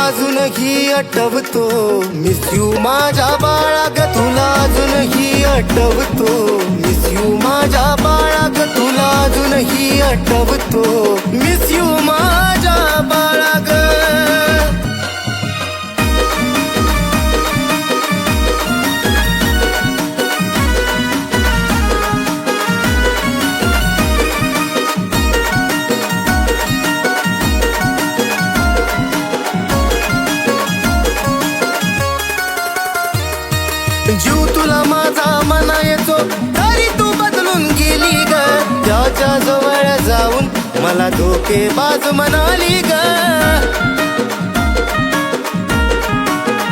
अजूनही आठवतो miss you माझ्या बाळा ग तुला अजूनही आठवतो मिस यू माझ्या बाळा ग तुला अजूनही आठवतो मिस यू माझ्या बाळा ग जीव तुला माझा म्हणायचो तरी तू बदलून गेली ग त्याच्या जवळ जाऊन मला धोकेबाज म्हणाली ग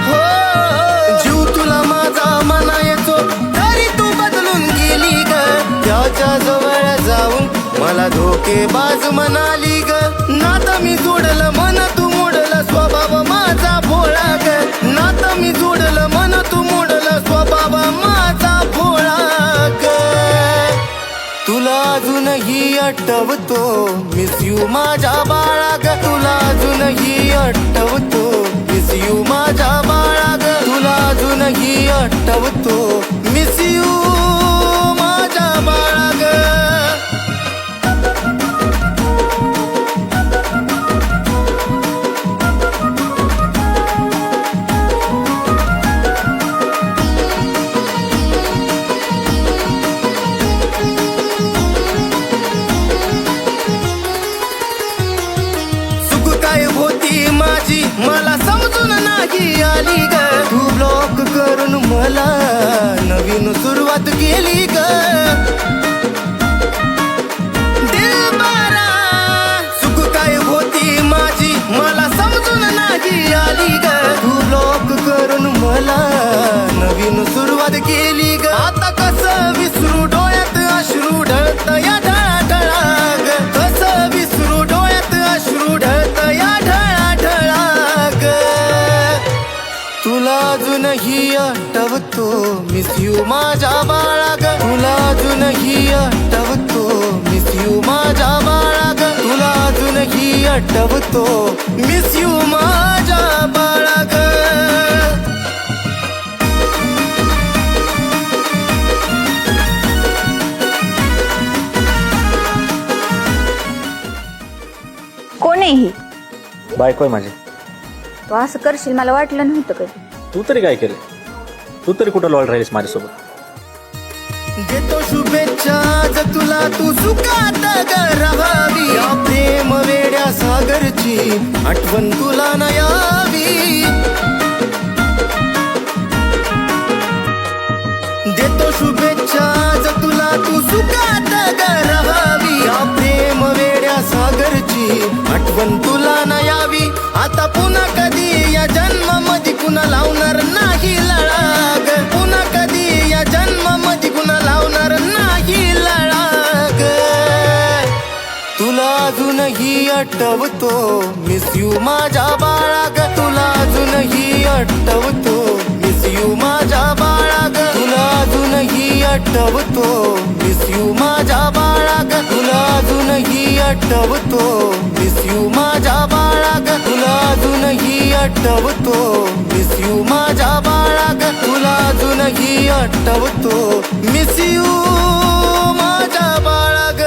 हो जीव तुला माझा म्हणायचो तरी तू बदलून गेली ग त्याच्या जवळ जाऊन मला धोकेबाज म्हणाली ग नातं मी जोडलं मन तू मोडलं स्वभाव माझा भोळा ग नातं मी जोडलं मन तू मोडलं स्वभाव माझा भोळा ग तुला अजूनही आठवतो मिस यू माझ्या बाळा ग तुला अजूनही आठवतो मिस यू माझ्या बाळा ग तुला अजूनही आठवतो मिस यू माझ्या बाळा ग माझी मला समजून नाही आली ग तू ब्लॉक करून मला नवीन सुरुवात केली ग दिलबरा चूक काय होती माझी मला समजून नाही आली ग तू ब्लॉक करून मला नवीन सुरुवात केली ग आता कसं विसरू डोळ्यात अश्रू ढळत या ढळा ग कसं विसरू डोळ्यात अश्रू ढळत या तुला अजूनही आठवतो मिस यू माझ्या बाळा ग तुला अजूनही आठवतो मिस यू माझ्या बाळा ग तुला अजूनही आठवतो मिस यू माझ्या बाळा ग कोण आहे ही? बायको आहे माझी. तू असं करशील मला वाटलं नव्हतं कधी. तू तरी काय केलं? तू तरी कुठं लॉल राहिलीस माझ्यासोबत? देतो शुभेच्छा आज तुला तू सुखात ग राहावी या प्रेम वेड्या सागरची आठवण तुला न यावी देतो शुभेच्छा आज तुला तू सुखात ग राहावी या प्रेम वेड्या सागरची आठवण तुला न यावी आता पुन्हा कधी या जन्मामध्ये पुन्हा लावणार नाही लळाग पुन्हा कधी या जन्मामध्ये पुन्हा लावणार नाही लळाग तुला अजूनही आठवतो मिस यू माझ्या बाळा ग तुला अजूनही आठवतो मिस यू माझ्या बाळा ग तुला अजूनही आठवतो मिस यू माझ्या बाळा ग तुला अजूनही आठवतो मिस यू माझ्या बाळा ग तुला अजूनही आठवतो मिस यू माझ्या बाळा ग तुला अजूनही आठवतो मिस यू माझ्या बाळा ग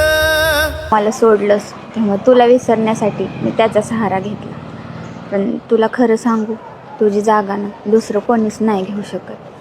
मला सोडलंस तेव्हा तुला विसरण्यासाठी मी त्याचा सहारा घेतला पण तुला खरं सांगू तुझी जागा ना दुसरं कोणीच नाही घेऊ शकत.